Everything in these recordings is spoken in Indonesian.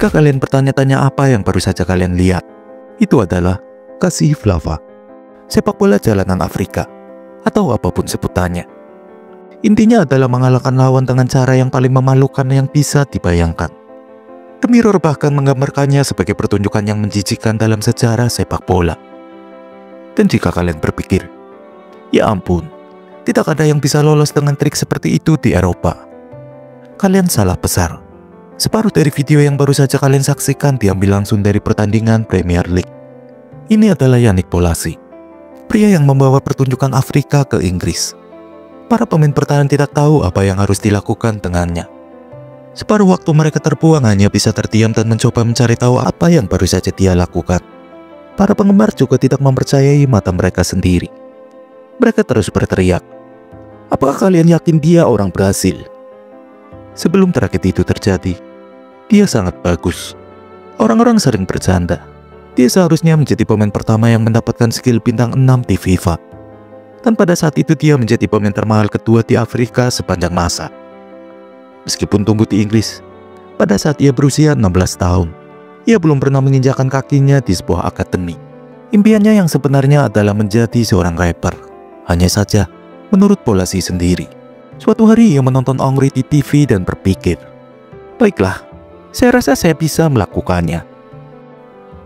Jika kalian bertanya-tanya apa yang baru saja kalian lihat, itu adalah Kasih Flava, sepak bola jalanan Afrika, atau apapun sebutannya. Intinya adalah mengalahkan lawan dengan cara yang paling memalukan yang bisa dibayangkan. The Mirror bahkan menggambarkannya sebagai pertunjukan yang menjijikkan dalam sejarah sepak bola. Dan jika kalian berpikir, ya ampun, tidak ada yang bisa lolos dengan trik seperti itu di Eropa, kalian salah besar. Separuh dari video yang baru saja kalian saksikan diambil langsung dari pertandingan Premier League. Ini adalah Yannick Bolasie, pria yang membawa pertunjukan Afrika ke Inggris. Para pemain bertahan tidak tahu apa yang harus dilakukan dengannya. Separuh waktu mereka terbuang hanya bisa terdiam dan mencoba mencari tahu apa yang baru saja dia lakukan. Para penggemar juga tidak mempercayai mata mereka sendiri. Mereka terus berteriak, "Apakah kalian yakin dia orang Brasil?" Sebelum tragedi itu terjadi, dia sangat bagus. Orang-orang sering bercanda, dia seharusnya menjadi pemain pertama yang mendapatkan skill bintang 6 di FIFA. Dan pada saat itu dia menjadi pemain termahal kedua di Afrika sepanjang masa. Meskipun tumbuh di Inggris, pada saat ia berusia 16 tahun, ia belum pernah menginjakkan kakinya di sebuah akademi. Impiannya yang sebenarnya adalah menjadi seorang rapper. Hanya saja, menurut Bolasie sendiri, suatu hari ia menonton Ongri di TV dan berpikir, "Baiklah, saya rasa saya bisa melakukannya."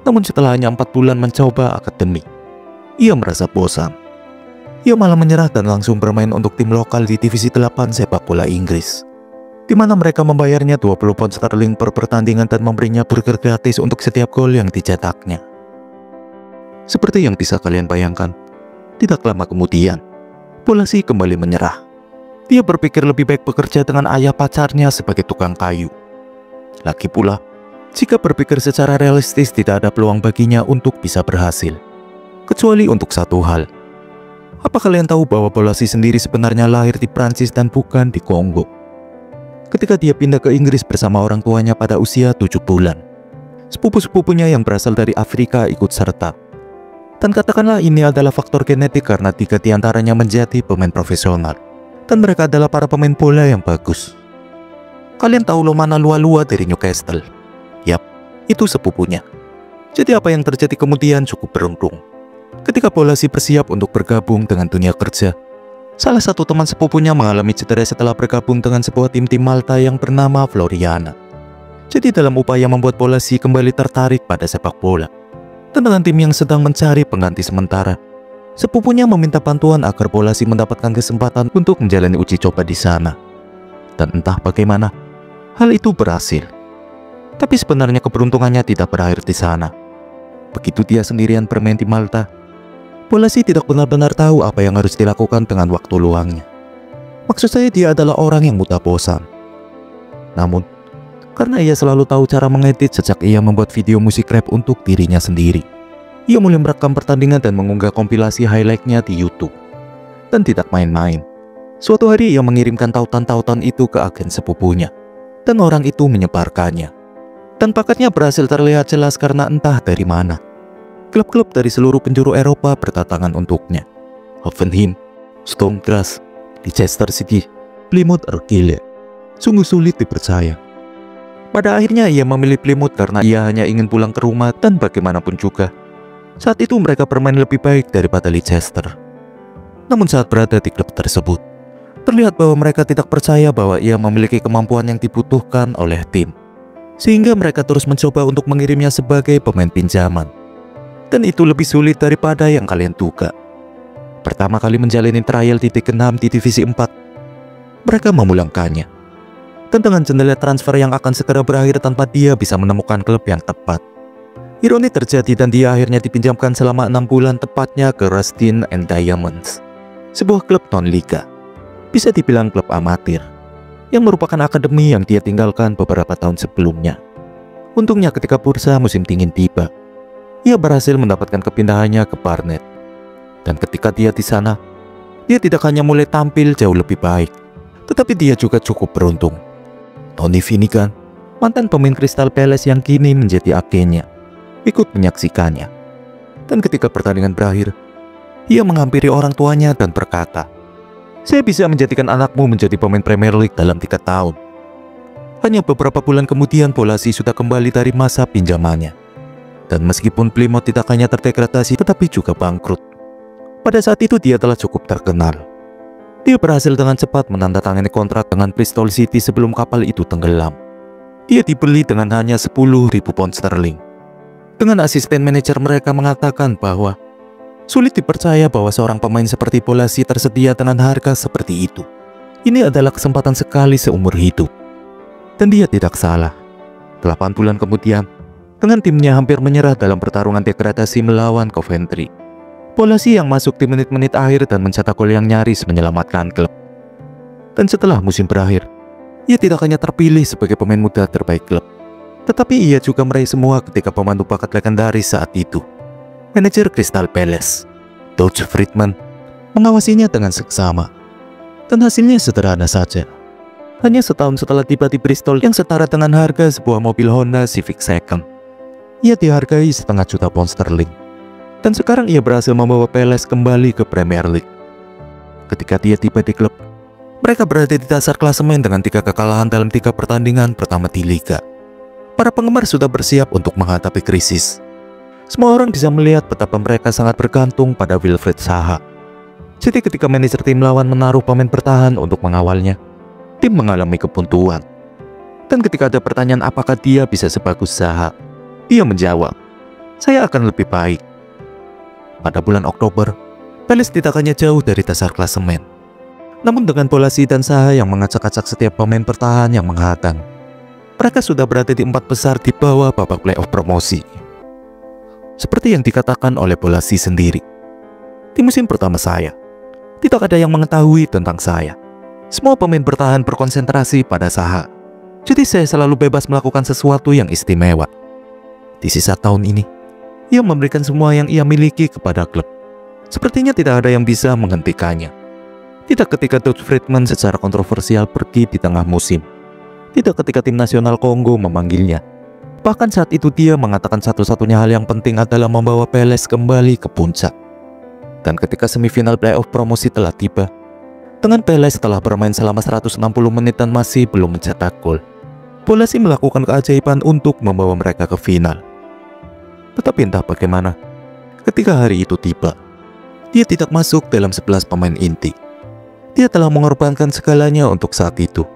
Namun setelah hanya 4 bulan mencoba akademi, ia merasa bosan. Ia malah menyerah dan langsung bermain untuk tim lokal di divisi 8 sepak bola Inggris, di mana mereka membayarnya 20 pound sterling per pertandingan dan memberinya burger gratis untuk setiap gol yang dicetaknya. Seperti yang bisa kalian bayangkan, tidak lama kemudian, Bolasie kembali menyerah. Dia berpikir lebih baik bekerja dengan ayah pacarnya sebagai tukang kayu. Lagi pula, jika berpikir secara realistis tidak ada peluang baginya untuk bisa berhasil. Kecuali untuk satu hal. Apa kalian tahu bahwa Bolasie sendiri sebenarnya lahir di Prancis dan bukan di Kongo? Ketika dia pindah ke Inggris bersama orang tuanya pada usia 7 bulan, sepupu-sepupunya yang berasal dari Afrika ikut serta. Dan katakanlah ini adalah faktor genetik karena 3 diantaranya menjadi pemain profesional. Dan mereka adalah para pemain bola yang bagus. Kalian tahu Lomana Lualua dari Newcastle? Yap, itu sepupunya. Jadi apa yang terjadi kemudian cukup beruntung. Ketika Bolasie bersiap untuk bergabung dengan dunia kerja, salah satu teman sepupunya mengalami cedera setelah bergabung dengan sebuah tim Malta yang bernama Floriana. Jadi dalam upaya membuat Bolasie kembali tertarik pada sepak bola, dan dengan tim yang sedang mencari pengganti sementara, sepupunya meminta bantuan agar Bolasie mendapatkan kesempatan untuk menjalani uji coba di sana. Dan entah bagaimana, hal itu berhasil. Tapi sebenarnya keberuntungannya tidak berakhir di sana. Begitu dia sendirian bermain di Malta, Bolasie tidak benar-benar tahu apa yang harus dilakukan dengan waktu luangnya. Maksud saya dia adalah orang yang mudah bosan. Namun, karena ia selalu tahu cara mengedit sejak ia membuat video musik rap untuk dirinya sendiri, ia mulai merekam pertandingan dan mengunggah kompilasi highlight-nya di YouTube. Dan tidak main-main, suatu hari ia mengirimkan tautan-tautan itu ke agen sepupunya, dan orang itu menyebarkannya. Dan bakatnya berhasil terlihat jelas karena entah dari mana, klub-klub dari seluruh penjuru Eropa berdatangan untuknya. Hoffenheim, Sturm-Graz, Leicester City, Plymouth Argyle. Sungguh sulit dipercaya. Pada akhirnya ia memilih Plymouth karena ia hanya ingin pulang ke rumah, dan bagaimanapun juga, saat itu mereka bermain lebih baik daripada Leicester. Namun saat berada di klub tersebut, terlihat bahwa mereka tidak percaya bahwa ia memiliki kemampuan yang dibutuhkan oleh tim. Sehingga mereka terus mencoba untuk mengirimnya sebagai pemain pinjaman. Dan itu lebih sulit daripada yang kalian duga. Pertama kali menjalani trial di Liga 6 di divisi 4, mereka memulangkannya. Dan dengan jendela transfer yang akan segera berakhir tanpa dia bisa menemukan klub yang tepat. Ironi terjadi dan dia akhirnya dipinjamkan selama 6 bulan tepatnya ke Rustin and Diamonds, sebuah klub non-liga, bisa dibilang klub amatir, yang merupakan akademi yang dia tinggalkan beberapa tahun sebelumnya. Untungnya ketika bursa musim dingin tiba, ia berhasil mendapatkan kepindahannya ke Barnet. Dan ketika dia di sana, dia tidak hanya mulai tampil jauh lebih baik, tetapi dia juga cukup beruntung. Tony Finnegan, mantan pemain Crystal Palace yang kini menjadi agennya, ikut menyaksikannya. Dan ketika pertandingan berakhir, ia menghampiri orang tuanya dan berkata, "Saya bisa menjadikan anakmu menjadi pemain Premier League dalam 3 tahun." Hanya beberapa bulan kemudian Polasi sudah kembali dari masa pinjamannya. Dan meskipun Plymouth tidak hanya terdegradasi tetapi juga bangkrut. Pada saat itu dia telah cukup terkenal. Dia berhasil dengan cepat menandatangani kontrak dengan Bristol City sebelum kapal itu tenggelam. Dia dibeli dengan hanya 10.000 pound sterling. Dengan asisten manajer mereka mengatakan bahwa sulit dipercaya bahwa seorang pemain seperti Polasi tersedia dengan harga seperti itu. Ini adalah kesempatan sekali seumur hidup. Dan dia tidak salah. 8 bulan kemudian, dengan timnya hampir menyerah dalam pertarungan degradasi melawan Coventry, Polasi yang masuk di menit-menit akhir dan mencetak gol yang nyaris menyelamatkan klub. Dan setelah musim berakhir, ia tidak hanya terpilih sebagai pemain muda terbaik klub, tetapi ia juga meraih semua ketika pemandu bakat legendaris saat itu, manajer Crystal Palace, Dodge Friedman, mengawasinya dengan seksama. Dan hasilnya sederhana saja. Hanya setahun setelah tiba di Bristol yang setara dengan harga sebuah mobil Honda Civic Second, ia dihargai 0,5 juta pound sterling. Dan sekarang ia berhasil membawa Palace kembali ke Premier League. Ketika dia tiba di klub, mereka berada di dasar klasemen dengan 3 kekalahan dalam 3 pertandingan pertama di Liga. Para penggemar sudah bersiap untuk menghadapi krisis. Semua orang bisa melihat betapa mereka sangat bergantung pada Wilfried Zaha. Jadi ketika manajer tim lawan menaruh pemain bertahan untuk mengawalnya, tim mengalami kebuntuan. Dan ketika ada pertanyaan apakah dia bisa sebagus Zaha, dia menjawab, "Saya akan lebih baik." Pada bulan Oktober, Palace tidak hanya jauh dari dasar klasemen, namun dengan Polasi dan Zaha yang mengacak-acak setiap pemain bertahan yang menghadang, mereka sudah berada di 4 besar di bawah babak playoff promosi. Seperti yang dikatakan oleh Polasi sendiri, di musim pertama saya, tidak ada yang mengetahui tentang saya. Semua pemain bertahan berkonsentrasi pada Zaha, jadi saya selalu bebas melakukan sesuatu yang istimewa. Di sisa tahun ini, ia memberikan semua yang ia miliki kepada klub. Sepertinya tidak ada yang bisa menghentikannya. Tidak ketika Dodge Friedman secara kontroversial pergi di tengah musim. Tidak ketika tim nasional Kongo memanggilnya. Bahkan saat itu dia mengatakan satu-satunya hal yang penting adalah membawa Palace kembali ke puncak. Dan ketika semifinal playoff promosi telah tiba, dengan Palace telah bermain selama 160 menit dan masih belum mencetak gol, Polasi melakukan keajaiban untuk membawa mereka ke final. Tetapi entah bagaimana, ketika hari itu tiba, dia tidak masuk dalam 11 pemain inti. Dia telah mengorbankan segalanya untuk saat itu.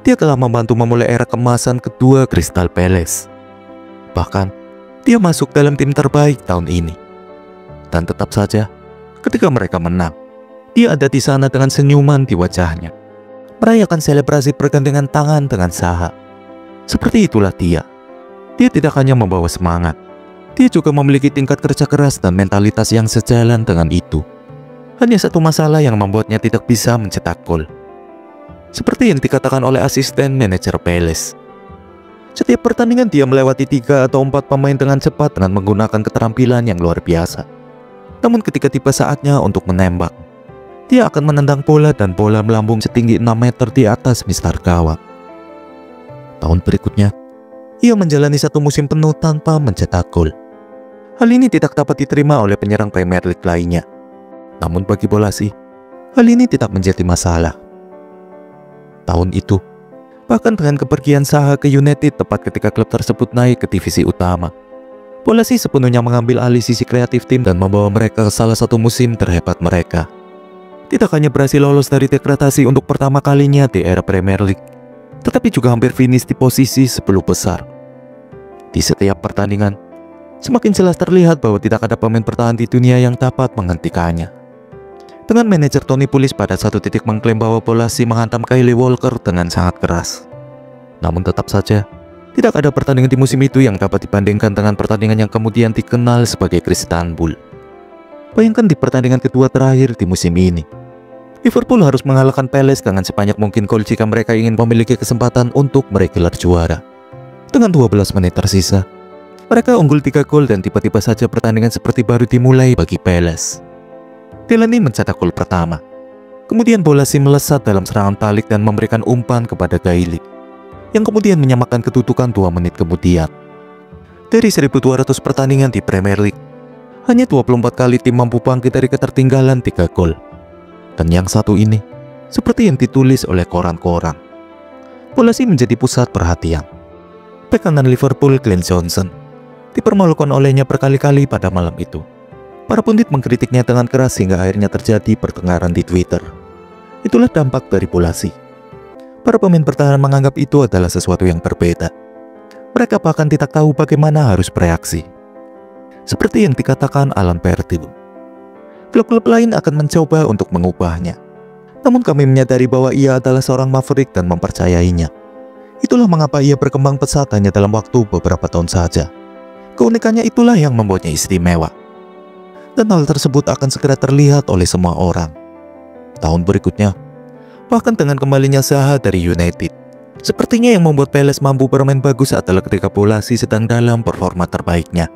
Dia telah membantu memulai era kemasan kedua Crystal Palace. Bahkan, dia masuk dalam tim terbaik tahun ini. Dan tetap saja, ketika mereka menang, dia ada di sana dengan senyuman di wajahnya, merayakan selebrasi pergandengan tangan dengan Zaha. Seperti itulah dia. Dia tidak hanya membawa semangat, dia juga memiliki tingkat kerja keras dan mentalitas yang sejalan dengan itu. Hanya satu masalah yang membuatnya tidak bisa mencetak gol. Seperti yang dikatakan oleh asisten manajer Palace, setiap pertandingan dia melewati 3 atau 4 pemain dengan cepat dengan menggunakan keterampilan yang luar biasa. Namun ketika tiba saatnya untuk menembak, dia akan menendang bola dan bola melambung setinggi 6 meter di atas mistar gawang. Tahun berikutnya, ia menjalani 1 musim penuh tanpa mencetak gol. Hal ini tidak dapat diterima oleh penyerang Premier League lainnya. Namun bagi Polasi, hal ini tidak menjadi masalah. Tahun itu, bahkan dengan kepergian Zaha ke United tepat ketika klub tersebut naik ke divisi utama, Polasi sepenuhnya mengambil alih sisi kreatif tim dan membawa mereka ke salah satu musim terhebat mereka. Tidak hanya berhasil lolos dari degradasi untuk pertama kalinya di era Premier League, tetapi juga hampir finish di posisi 10 besar. Di setiap pertandingan, semakin jelas terlihat bahwa tidak ada pemain bertahan di dunia yang dapat menghentikannya. Dengan manajer Tony Pulis pada satu titik mengklaim bahwa Polasi menghantam Kyle Walker dengan sangat keras. Namun tetap saja, tidak ada pertandingan di musim itu yang dapat dibandingkan dengan pertandingan yang kemudian dikenal sebagai Kristanbul. Bayangkan di pertandingan kedua terakhir di musim ini, Liverpool harus mengalahkan Palace dengan sebanyak mungkin gol jika mereka ingin memiliki kesempatan untuk meraih gelar juara. Dengan 12 menit tersisa, mereka unggul 3 gol dan tiba-tiba saja pertandingan seperti baru dimulai bagi Palace. Delaney mencetak gol pertama. Kemudian Polasi melesat dalam serangan balik dan memberikan umpan kepada Gaelic, yang kemudian menyamakan kedudukan 2 menit kemudian. Dari 1.200 pertandingan di Premier League, hanya 24 kali tim mampu bangkit dari ketertinggalan 3 gol. Dan yang satu ini, seperti yang ditulis oleh koran-koran, Polisi menjadi pusat perhatian. Bek kanan Liverpool, Glenn Johnson, dipermalukan olehnya berkali-kali pada malam itu. Para pundit mengkritiknya dengan keras hingga akhirnya terjadi pertengkaran di Twitter. Itulah dampak dari polisi. Para pemain bertahan menganggap itu adalah sesuatu yang berbeda. Mereka bahkan tidak tahu bagaimana harus bereaksi. Seperti yang dikatakan Alan Pardew, klub-klub lain akan mencoba untuk mengubahnya. Namun kami menyadari bahwa ia adalah seorang maverick dan mempercayainya. Itulah mengapa ia berkembang pesat hanya dalam waktu beberapa tahun saja. Keunikannya itulah yang membuatnya istimewa. Dan hal tersebut akan segera terlihat oleh semua orang. Tahun berikutnya, bahkan dengan kembalinya Zaha dari United, sepertinya yang membuat Palace mampu bermain bagus adalah ketika Polasi sedang dalam performa terbaiknya.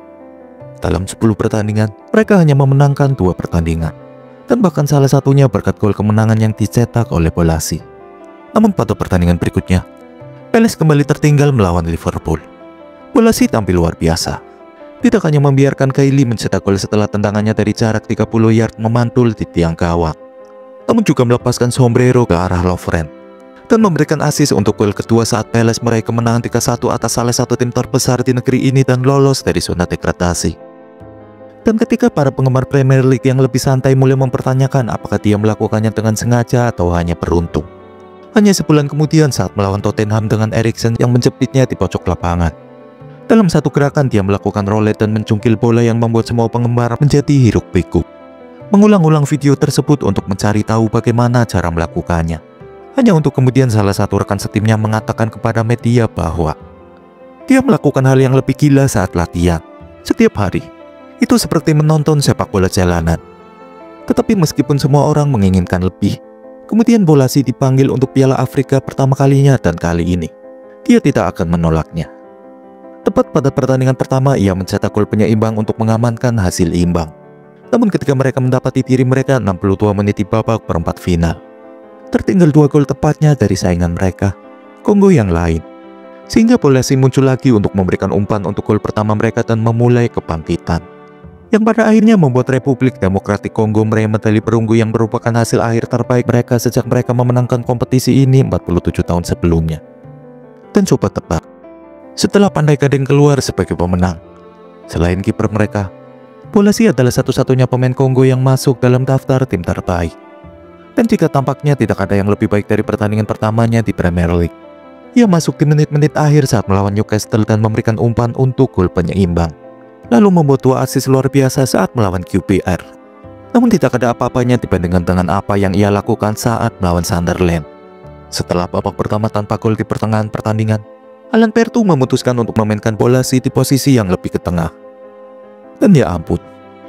Dalam 10 pertandingan, mereka hanya memenangkan 2 pertandingan. Dan bahkan salah satunya berkat gol kemenangan yang dicetak oleh Polasi. Namun pada pertandingan berikutnya, Palace kembali tertinggal melawan Liverpool. Polasi tampil luar biasa. Tidak hanya membiarkan Kylie mencetak gol setelah tendangannya dari jarak 30 yard memantul di tiang gawang, namun juga melepaskan sombrero ke arah Lovren dan memberikan assist untuk gol kedua saat Palace meraih kemenangan 3-1 atas salah satu tim terbesar di negeri ini dan lolos dari zona degradasi. Dan ketika para penggemar Premier League yang lebih santai mulai mempertanyakan apakah dia melakukannya dengan sengaja atau hanya beruntung. Hanya sebulan kemudian saat melawan Tottenham dengan Eriksen yang menjepitnya di pojok lapangan. Dalam satu gerakan dia melakukan roulette dan mencungkil bola yang membuat semua penggemar menjadi hiruk pikuk. Mengulang-ulang video tersebut untuk mencari tahu bagaimana cara melakukannya. Hanya untuk kemudian salah satu rekan setimnya mengatakan kepada media bahwa dia melakukan hal yang lebih gila saat latihan. Setiap hari. Itu seperti menonton sepak bola jalanan. Tetapi meskipun semua orang menginginkan lebih, kemudian Polasi dipanggil untuk Piala Afrika pertama kalinya dan kali ini dia tidak akan menolaknya. Tepat pada pertandingan pertama ia mencetak gol penyeimbang untuk mengamankan hasil imbang. Namun ketika mereka mendapati diri mereka 62 menit di babak perempat final, tertinggal 2 gol tepatnya dari saingan mereka, Kongo yang lain. Sehingga Polasi muncul lagi untuk memberikan umpan untuk gol pertama mereka dan memulai kebangkitan, yang pada akhirnya membuat Republik Demokratik Kongo meraih medali perunggu yang merupakan hasil akhir terbaik mereka sejak mereka memenangkan kompetisi ini 47 tahun sebelumnya. Dan coba tebak, setelah Pandai Gading keluar sebagai pemenang, selain kiper mereka, Polasi adalah satu-satunya pemain Kongo yang masuk dalam daftar tim terbaik. Dan jika tampaknya tidak ada yang lebih baik dari pertandingan pertamanya di Premier League, ia masuk di menit-menit akhir saat melawan Newcastle dan memberikan umpan untuk gol penyeimbang, lalu membuat 2 assist luar biasa saat melawan QPR. Namun tidak ada apa-apanya dibandingkan dengan apa yang ia lakukan saat melawan Sunderland. Setelah babak pertama tanpa gol di pertengahan pertandingan, Alan Pardew memutuskan untuk memainkan Polasi di posisi yang lebih ke tengah. Dan ya ampun,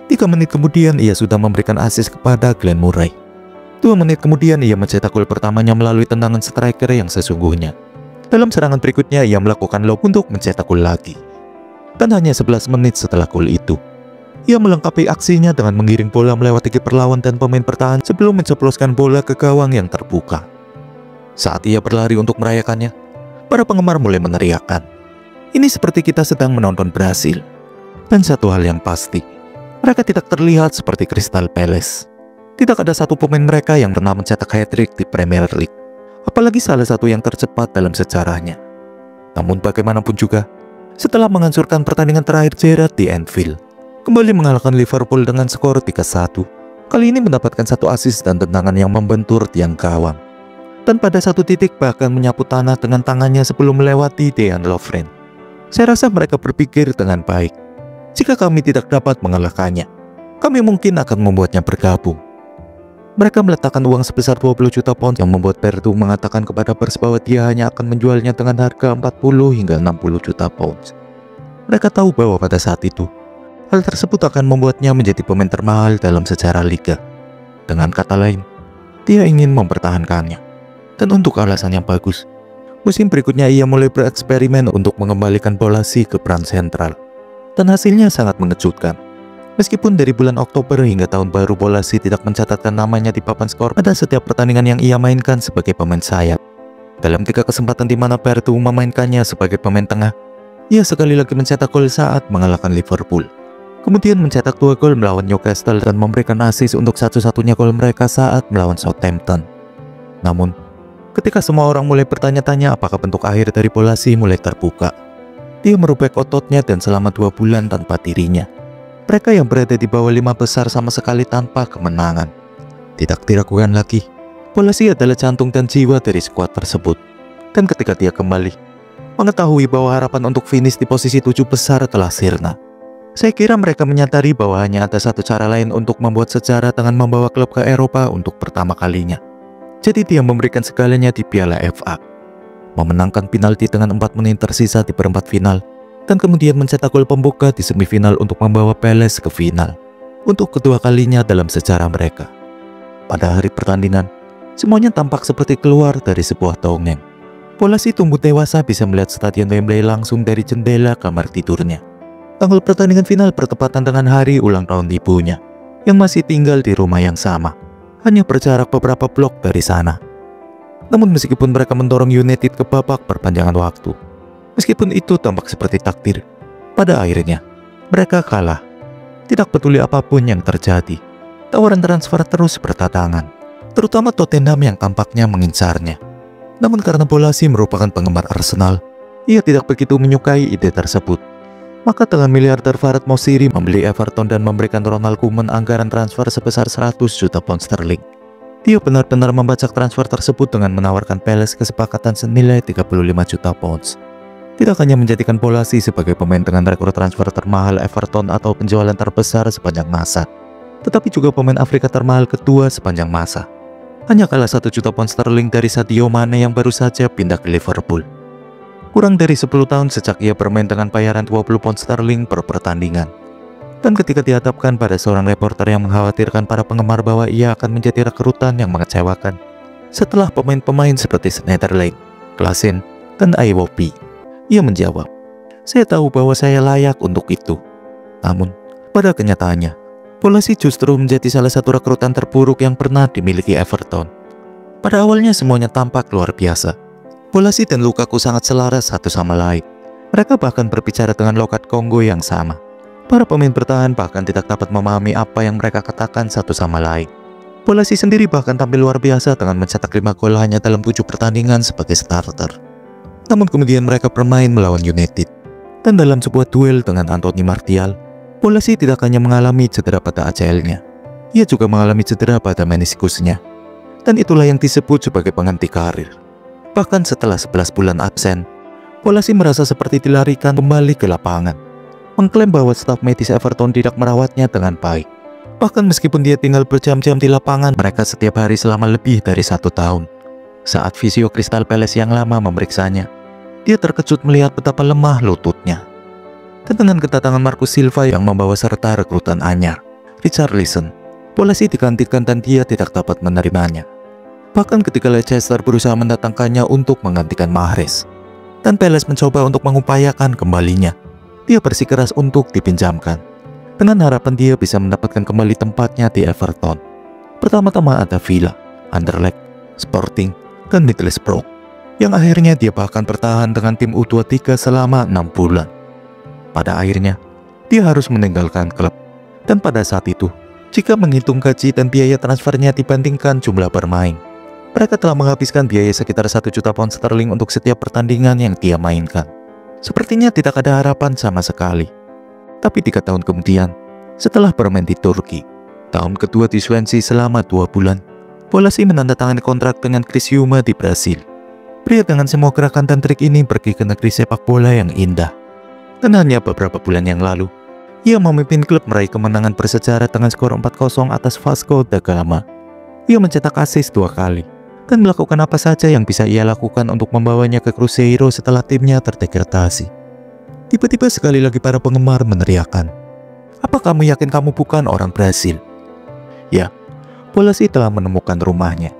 3 menit kemudian ia sudah memberikan assist kepada Glenn Murray. 2 menit kemudian ia mencetak gol pertamanya melalui tendangan striker yang sesungguhnya. Dalam serangan berikutnya ia melakukan lob untuk mencetak gol lagi. Dan hanya 11 menit setelah gol itu, ia melengkapi aksinya dengan mengiring bola melewati kiper lawan dan pemain bertahan sebelum menceploskan bola ke gawang yang terbuka. Saat ia berlari untuk merayakannya, para penggemar mulai meneriakkan, "Ini seperti kita sedang menonton Brasil." Dan satu hal yang pasti, mereka tidak terlihat seperti Crystal Palace. Tidak ada satu pemain mereka yang pernah mencetak hat-trick di Premier League, apalagi salah satu yang tercepat dalam sejarahnya. Namun bagaimanapun juga, setelah menghancurkan pertandingan terakhir Gerrard di Anfield, kembali mengalahkan Liverpool dengan skor 3-1. Kali ini mendapatkan 1 assist dan tendangan yang membentur tiang gawang. Dan pada satu titik bahkan menyapu tanah dengan tangannya sebelum melewati Dejan Lovren. Saya rasa mereka berpikir dengan baik, jika kami tidak dapat mengalahkannya, kami mungkin akan membuatnya bergabung. Mereka meletakkan uang sebesar 20 juta pound yang membuat Pardew mengatakan kepada pers bahwa dia hanya akan menjualnya dengan harga 40 hingga 60 juta pound. Mereka tahu bahwa pada saat itu, hal tersebut akan membuatnya menjadi pemain termahal dalam sejarah liga. Dengan kata lain, dia ingin mempertahankannya. Dan untuk alasan yang bagus, musim berikutnya ia mulai bereksperimen untuk mengembalikan Polasi ke peran sentral. Dan hasilnya sangat mengejutkan. Meskipun dari bulan Oktober hingga tahun baru Polasi tidak mencatatkan namanya di papan skor pada setiap pertandingan yang ia mainkan sebagai pemain sayap. Dalam 3 kesempatan di mana Pardew memainkannya sebagai pemain tengah, ia sekali lagi mencetak gol saat mengalahkan Liverpool. Kemudian mencetak 2 gol melawan Newcastle dan memberikan assist untuk satu-satunya gol mereka saat melawan Southampton. Namun, Ketika semua orang mulai bertanya-tanya apakah bentuk akhir dari Polasi mulai terbuka. Dia merobek ototnya dan selama 2 bulan tanpa dirinya. Mereka yang berada di bawah 5 besar sama sekali tanpa kemenangan. Tidak diragukan lagi, Polasi adalah jantung dan jiwa dari skuad tersebut. Dan ketika dia kembali, mengetahui bahwa harapan untuk finish di posisi 7 besar telah sirna. Saya kira mereka menyadari bahwa hanya ada satu cara lain untuk membuat sejarah dengan membawa klub ke Eropa untuk pertama kalinya. Jadi dia memberikan segalanya di Piala FA, memenangkan penalti dengan 4 menit tersisa di perempat final, dan kemudian mencetak gol pembuka di semifinal untuk membawa Palace ke final, untuk kedua kalinya dalam sejarah mereka. Pada hari pertandingan, semuanya tampak seperti keluar dari sebuah dongeng. Polasi tumbuh dewasa bisa melihat Stadion Wembley langsung dari jendela kamar tidurnya. Tanggal pertandingan final bertepatan dengan hari ulang tahun ibunya, yang masih tinggal di rumah yang sama, hanya berjarak beberapa blok dari sana. Namun meskipun mereka mendorong United ke babak perpanjangan waktu, meskipun itu tampak seperti takdir, pada akhirnya mereka kalah. Tidak peduli apapun yang terjadi, tawaran transfer terus berdatangan, terutama Tottenham yang tampaknya mengincarnya. Namun karena Polasi merupakan penggemar Arsenal, ia tidak begitu menyukai ide tersebut. Maka dengan miliarder Farhad Moshiri membeli Everton dan memberikan Ronald Koeman anggaran transfer sebesar 100 juta pound sterling. Dia benar-benar membajak transfer tersebut dengan menawarkan Palace kesepakatan senilai 35 juta pounds. Tidak hanya menjadikan Polasi sebagai pemain dengan rekor transfer termahal Everton atau penjualan terbesar sepanjang masa, tetapi juga pemain Afrika termahal kedua sepanjang masa. Hanya kalah 1 juta pound sterling dari Sadio Mane yang baru saja pindah ke Liverpool. Kurang dari 10 tahun sejak ia bermain dengan bayaran 20 pound sterling per pertandingan. Dan ketika dihadapkan pada seorang reporter yang mengkhawatirkan para penggemar bahwa ia akan menjadi rekrutan yang mengecewakan, setelah pemain-pemain seperti Schneiderlin, Klaassen, dan Iwobi, ia menjawab, "Saya tahu bahwa saya layak untuk itu." Namun, pada kenyataannya, Polasi justru menjadi salah satu rekrutan terburuk yang pernah dimiliki Everton. Pada awalnya semuanya tampak luar biasa. Polasi dan Lukaku sangat selaras satu sama lain. Mereka bahkan berbicara dengan logat Kongo yang sama. Para pemain bertahan bahkan tidak dapat memahami apa yang mereka katakan satu sama lain. Polasi sendiri bahkan tampil luar biasa dengan mencetak 5 gol hanya dalam 7 pertandingan sebagai starter. Namun kemudian mereka bermain melawan United. Dan dalam sebuah duel dengan Anthony Martial, Polasi tidak hanya mengalami cedera pada ACL-nya, ia juga mengalami cedera pada meniskusnya. Dan itulah yang disebut sebagai pengganti karir. Bahkan setelah 11 bulan absen, Polasi merasa seperti dilarikan kembali ke lapangan, mengklaim bahwa staf medis Everton tidak merawatnya dengan baik. Bahkan meskipun dia tinggal berjam-jam di lapangan mereka setiap hari selama lebih dari 1 tahun. Saat fisio Crystal Palace yang lama memeriksanya, dia terkejut melihat betapa lemah lututnya. Dan dengan kedatangan Marcus Silva yang membawa serta rekrutan anyar, Richarlison, Polasi digantikan dan dia tidak dapat menerimanya. Bahkan ketika Leicester berusaha mendatangkannya untuk menggantikan Mahrez, dan Palace mencoba untuk mengupayakan kembalinya, dia bersikeras untuk dipinjamkan, dengan harapan dia bisa mendapatkan kembali tempatnya di Everton. Pertama-tama ada Villa, Anderlecht, Sporting, dan Middlesbrough, yang akhirnya dia bahkan bertahan dengan tim U23 selama 6 bulan. Pada akhirnya, dia harus meninggalkan klub, dan pada saat itu, jika menghitung gaji dan biaya transfernya dibandingkan jumlah bermain, mereka telah menghabiskan biaya sekitar 1 juta pound sterling untuk setiap pertandingan yang dia mainkan. Sepertinya tidak ada harapan sama sekali. Tapi 3 tahun kemudian, setelah bermain di Turki, tahun kedua di Swansea selama 2 bulan, Polasi menandatangani kontrak dengan Criciúma di Brasil. Pria dengan semua gerakan dan trik ini pergi ke negeri sepak bola yang indah. Dan hanya beberapa bulan yang lalu, ia memimpin klub meraih kemenangan bersejarah dengan skor 4-0 atas Vasco da Gama. Ia mencetak assist 2 kali. Dan melakukan apa saja yang bisa ia lakukan untuk membawanya ke Cruzeiro setelah timnya terdegradasi. Tiba-tiba sekali lagi para penggemar meneriakkan, "Apa kamu yakin kamu bukan orang Brasil?" Ya, Polasi telah menemukan rumahnya.